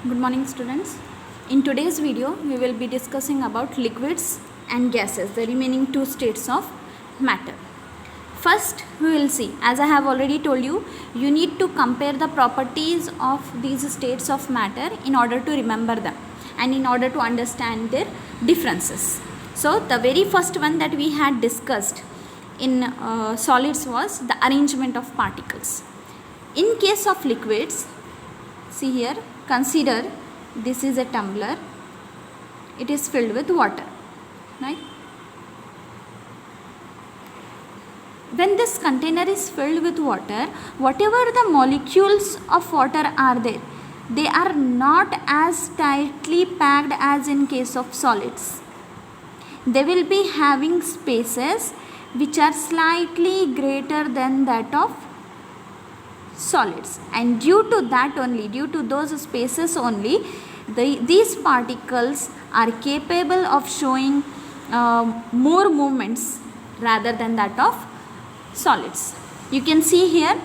Good morning students. In today's video we will be discussing about liquids and gases, the remaining two states of matter. First we will see, as I have already told you, you need to compare the properties of these states of matter in order to remember them and in order to understand their differences. So the very first one that we had discussed in solids was the arrangement of particles. In case of liquids, see here, consider this is a tumbler, it is filled with water, right? When this container is filled with water, whatever the molecules of water are there, they are not as tightly packed as in case of solids. They will be having spaces which are slightly greater than that of solids, and due to that only, due to those spaces only, these particles are capable of showing more movements rather than that of solids. You can see here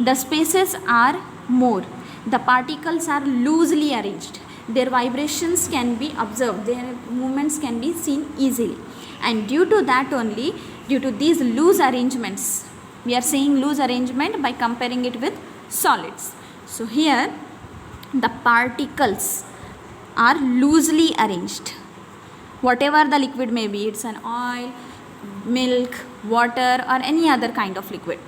the spaces are more, the particles are loosely arranged, their vibrations can be observed, their movements can be seen easily, and due to that only, due to these loose arrangements, we are saying loose arrangement by comparing it with solids. So here the particles are loosely arranged. Whatever the liquid may be, it's an oil, milk, water or any other kind of liquid,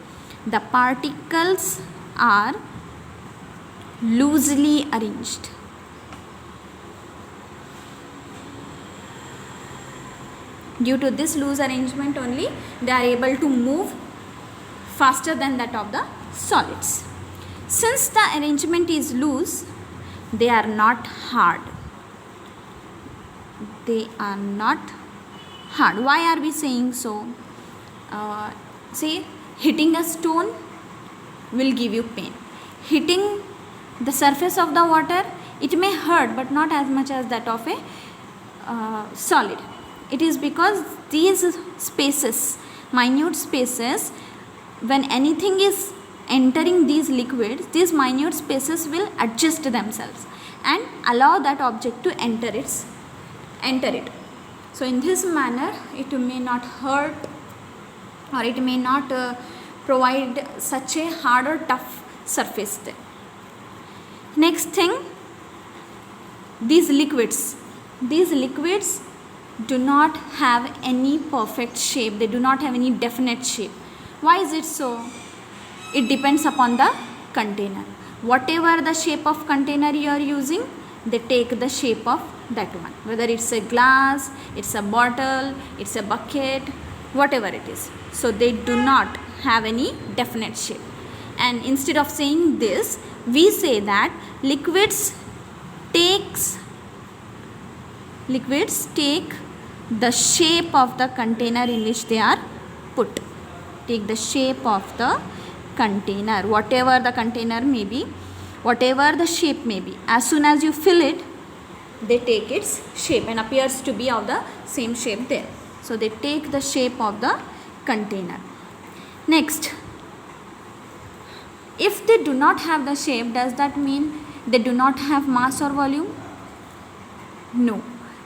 the particles are loosely arranged. Due to this loose arrangement only, they are able to move faster than that of the solids. Since the arrangement is loose, they are not hard. They are not hard. Why are we saying so? Say hitting a stone will give you pain. Hitting the surface of the water, it may hurt but not as much as that of a solid. It is because these spaces, minute spaces, when anything is entering these liquids, these minute spaces will adjust themselves and allow that object to enter it. So in this manner, it may not hurt or it may not provide such a hard or tough surface there. Next thing, these liquids do not have any perfect shape, they do not have any definite shape. Why is it so? It depends upon the container. Whatever the shape of container you are using, they take the shape of that one. Whether it's a glass, it's a bottle, it's a bucket, whatever it is. So they do not have any definite shape. And instead of saying this, we say that liquids take the shape of the container in which they are put. Take the shape of the container, whatever the container may be, whatever the shape may be. As soon as you fill it, they take its shape and appears to be of the same shape there. So they take the shape of the container. Next, if they do not have the shape, does that mean they do not have mass or volume? No,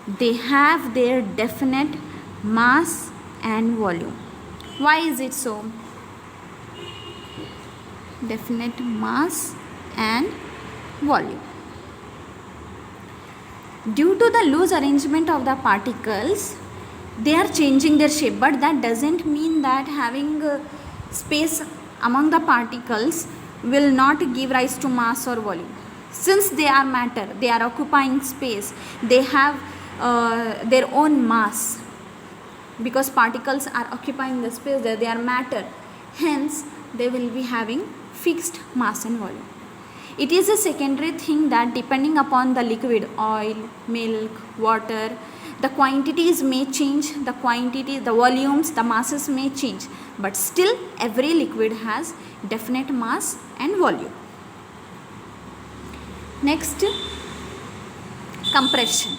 they have their definite mass and volume. Why is it so? Definite mass and volume. Due to the loose arrangement of the particles, they are changing their shape, but that doesn't mean that having space among the particles will not give rise to mass or volume. Since they are matter, they are occupying space, they have their own mass, because particles are occupying the space there, they are matter, hence they will be having fixed mass and volume. It is a secondary thing that depending upon the liquid, oil, milk, water, the quantities may change, the volumes, the masses may change, but still every liquid has definite mass and volume. Next, compression.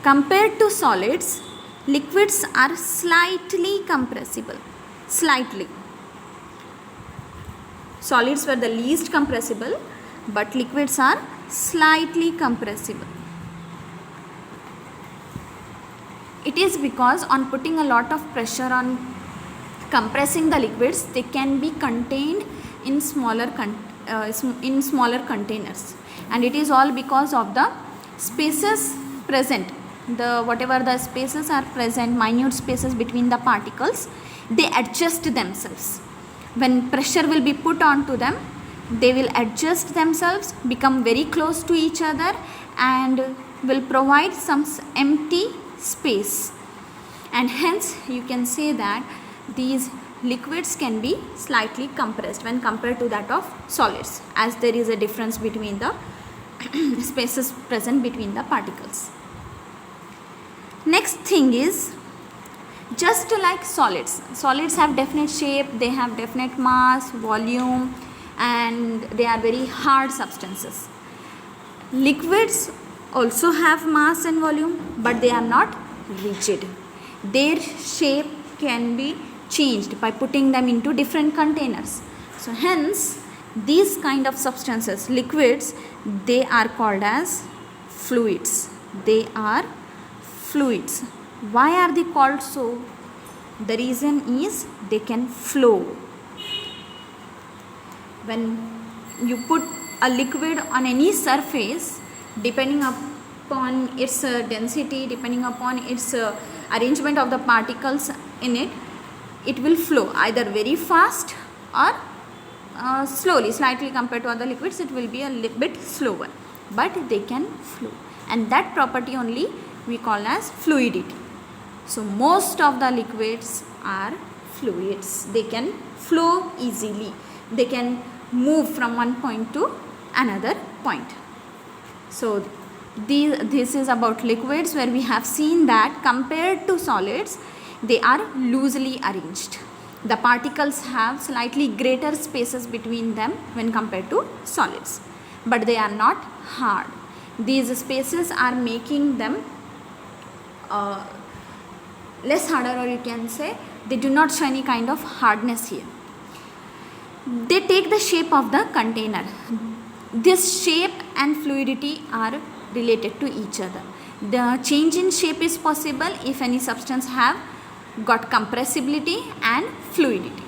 Compared to solids, liquids are slightly compressible. Slightly. Solids were the least compressible but liquids are slightly compressible. It is because on putting a lot of pressure on compressing the liquids, they can be contained in smaller containers, and it is all because of the spaces present. Whatever the spaces are present, minute spaces between the particles, they adjust themselves. When pressure will be put onto them, they will adjust themselves, become very close to each other, and will provide some empty space, and hence you can say that these liquids can be slightly compressed when compared to that of solids, as there is a difference between the spaces present between the particles. Next thing is, just like solids have definite shape, they have definite mass, volume, and they are very hard substances. Liquids also have mass and volume, but they are not rigid. Their shape can be changed by putting them into different containers. So hence these kind of substances, liquids, they are called as fluids. They are fluids. Why are they called so? The reason is they can flow. When you put a liquid on any surface, depending upon its density, depending upon its arrangement of the particles in it, it will flow either very fast or slowly. Slightly compared to other liquids, it will be a little bit slower, but they can flow, and that property only we call as fluidity. So most of the liquids are fluids. They can flow easily. They can move from one point to another point. So this is about liquids, where we have seen that compared to solids, they are loosely arranged. The particles have slightly greater spaces between them when compared to solids, but they are not hard. These spaces are making them less harder, or you can say they do not show any kind of hardness here. They take the shape of the container. This shape and fluidity are related to each other. The change in shape is possible if any substance have got compressibility and fluidity.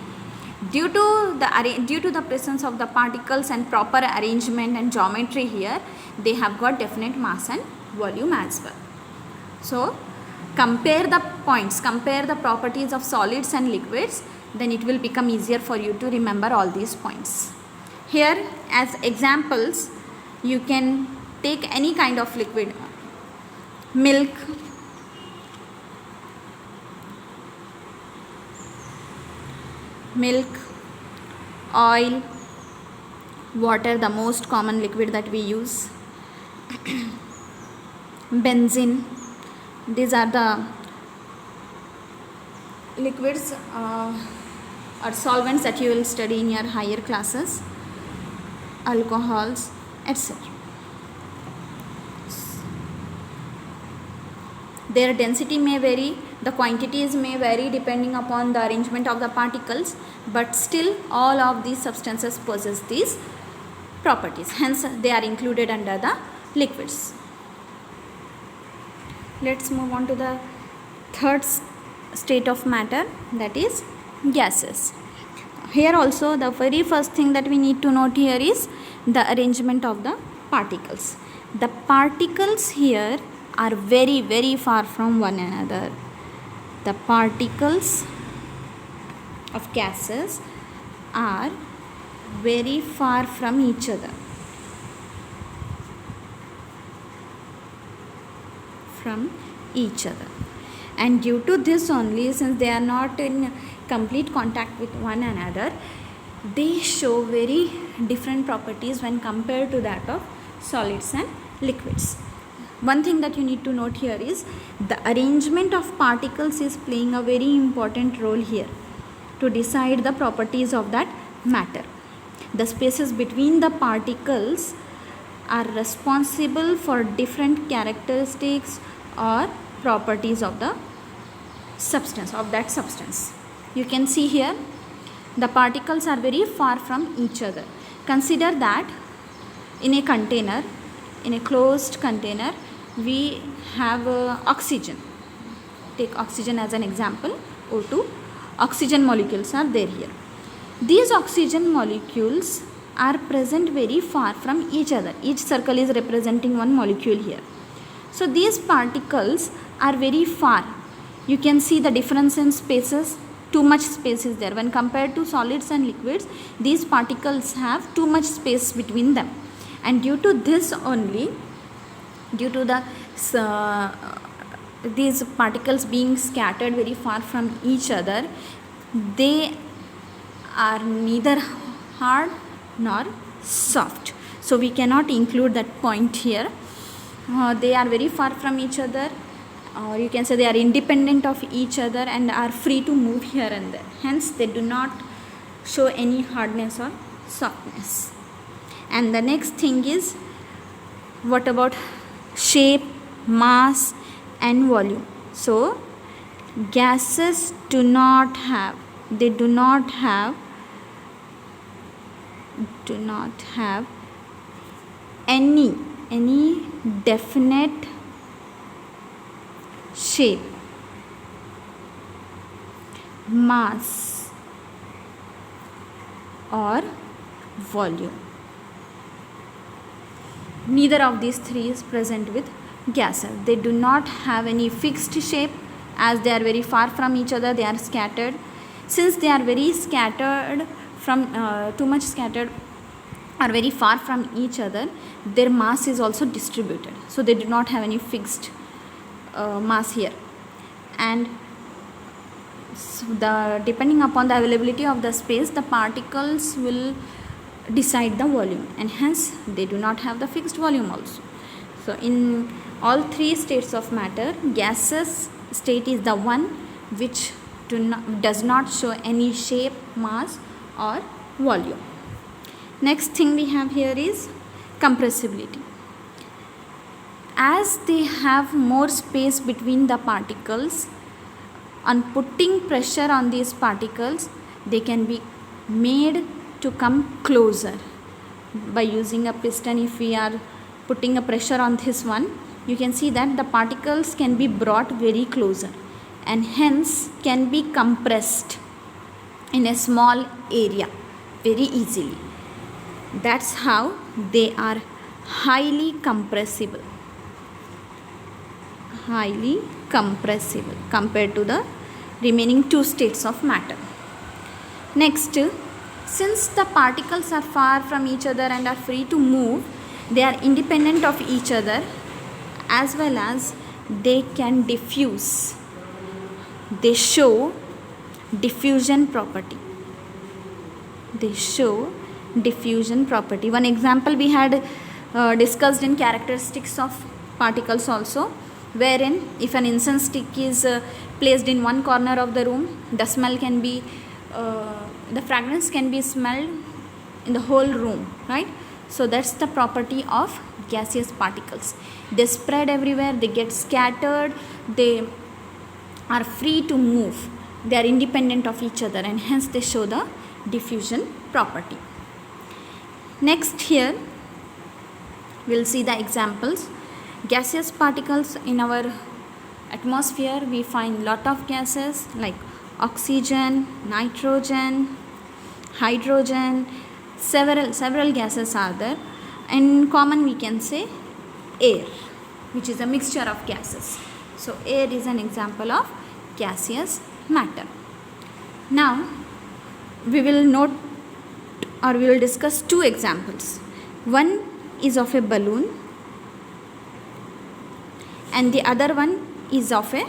Due to the presence of the particles and proper arrangement and geometry here, they have got definite mass and volume as well. So compare the points, compare the properties of solids and liquids, then it will become easier for you to remember all these points. Here as examples, you can take any kind of liquid, milk, oil, water, the most common liquid that we use, benzene. These are the liquids or solvents that you will study in your higher classes, alcohols, etc. Their density may vary, the quantities may vary depending upon the arrangement of the particles, but still all of these substances possess these properties. Hence they are included under the liquids. Let's move on to the third state of matter, that is gases. Here also the very first thing that we need to note here is the arrangement of the particles. The particles here are very, very far from one another. The particles of gases are very far from each other. And due to this only, since they are not in complete contact with one another, they show very different properties when compared to that of solids and liquids. One thing that you need to note here is the arrangement of particles is playing a very important role here to decide the properties of that matter. The spaces between the particles are responsible for different characteristics or properties of the substance, of that substance. You can see here the particles are very far from each other. Consider that in a container, in a closed container, we have oxygen. Take oxygen as an example, O2. Oxygen molecules are there here. These oxygen molecules are present very far from each other. Each circle is representing one molecule here. So these particles are very far. You can see the difference in spaces. Too much space is there. When compared to solids and liquids, these particles have too much space between them. And due to this only, due to these particles being scattered very far from each other, they are neither hard nor soft. So we cannot include that point here. They are very far from each other, or you can say they are independent of each other and are free to move here and there. Hence they do not show any hardness or softness. And the next thing is, what about shape, mass and volume? So gases do not have any definite shape, mass or volume. Neither of these three is present with gases. They do not have any fixed shape, as they are very far from each other. They are scattered. Since they are very scattered from too much scattered, are very far from each other, their mass is also distributed. So they do not have any fixed mass here. And so depending upon the availability of the space, the particles will decide the volume, and hence they do not have the fixed volume also. So in all three states of matter, gaseous state is the one which does not show any shape, mass or volume. Next thing we have here is compressibility. As they have more space between the particles, on putting pressure on these particles, they can be made to come closer. By using a piston, if we are putting a pressure on this one, you can see that the particles can be brought very closer and hence can be compressed in a small area very easily. That's how they are highly compressible compared to the remaining two states of matter. Next, since the particles are far from each other and are free to move, they are independent of each other, as well as they can diffuse. They show diffusion property. One example we had discussed in characteristics of particles also, wherein if an incense stick is placed in one corner of the room, the smell can be the fragrance can be smelled in the whole room, right? So that's the property of gaseous particles. They spread everywhere, they get scattered, they are free to move, they are independent of each other, and hence they show the diffusion property. Next, here we'll see the examples. Gaseous particles in our atmosphere, we find lot of gases like oxygen, nitrogen, hydrogen, several gases are there. In common we can say air, which is a mixture of gases. So air is an example of gaseous matter. Now we will discuss two examples. One is of a balloon and the other one is of a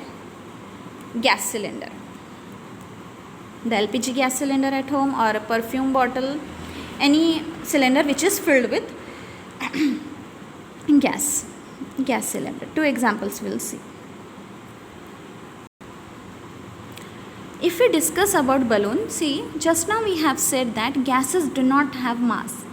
gas cylinder. The LPG gas cylinder at home or a perfume bottle, any cylinder which is filled with gas cylinder. Two examples we'll see. If we discuss about balloon, see, just now we have said that gases do not have mass,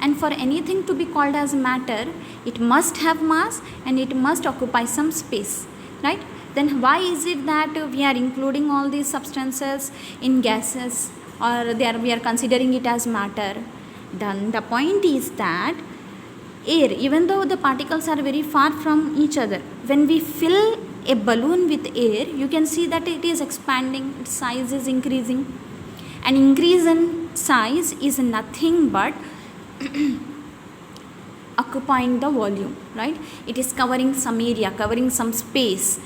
and for anything to be called as matter, it must have mass and it must occupy some space, right? Then why is it that we are including all these substances in gases, or we are considering it as matter? Then the point is that air, even though the particles are very far from each other, when we fill a balloon with air, you can see that it is expanding, its size is increasing. An increase in size is nothing but occupying the volume, right? It is covering some area, covering some space.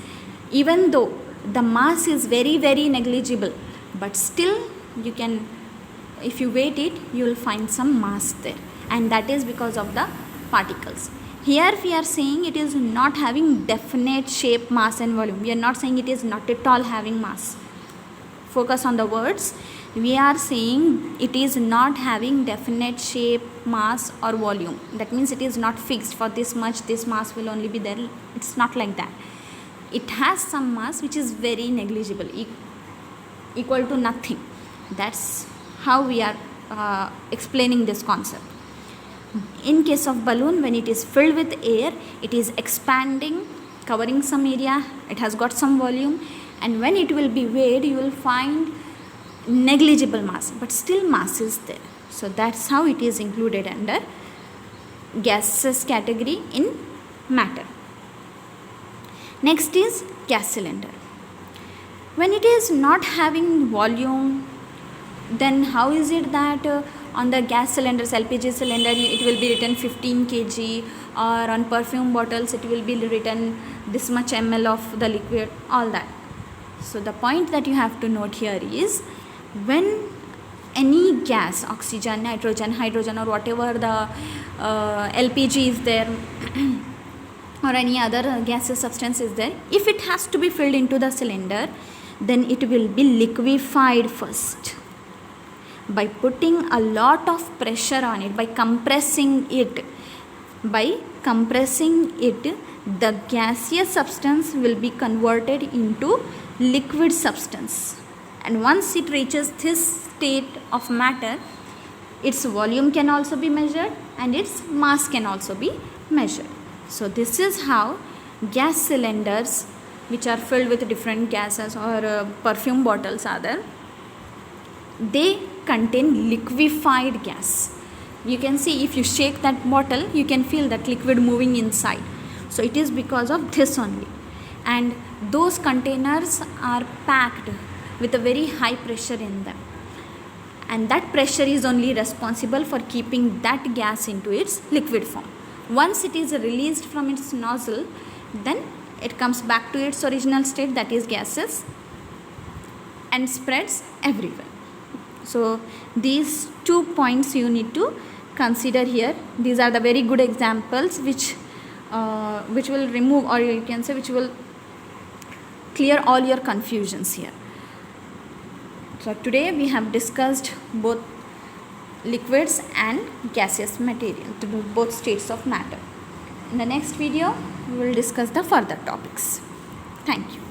Even though the mass is very, very negligible, but still you can, if you weight it, you will find some mass there, and that is because of the particles. Here we are saying it is not having definite shape, mass and volume. We are not saying it is not at all having mass. Focus on the words. We are saying it is not having definite shape, mass or volume. That means it is not fixed for this much, this mass will only be there. It's not like that. It has some mass which is very negligible, equal to nothing. That's how we are explaining this concept. In case of balloon, when it is filled with air, it is expanding, covering some area, it has got some volume, and when it will be weighed, you will find negligible mass, but still mass is there. So that's how it is included under gases category in matter. Next is gas cylinder. When it is not having volume, then how is it that on the gas cylinders, LPG cylinder, it will be written 15 kg, or on perfume bottles it will be written this much ml of the liquid, all that. So the point that you have to note here is, when any gas, oxygen, nitrogen, hydrogen, or whatever the LPG is there or any other gaseous substance is there, if it has to be filled into the cylinder, then it will be liquefied first by putting a lot of pressure on it, by compressing it. By compressing it, the gaseous substance will be converted into liquid substance, and once it reaches this state of matter, its volume can also be measured and its mass can also be measured. So this is how gas cylinders, which are filled with different gases, or perfume bottles are there, they contain liquefied gas. You can see, if you shake that bottle, you can feel that liquid moving inside. So it is because of this only. And those containers are packed with a very high pressure in them, and that pressure is only responsible for keeping that gas into its liquid form. Once it is released from its nozzle, then it comes back to its original state, that is gases, and spreads everywhere. So these 2 points you need to consider here. These are the very good examples which will remove, or you can say which will clear all your confusions here. So today we have discussed both liquids and gaseous material, both states of matter. In the next video we will discuss the further topics. Thank you.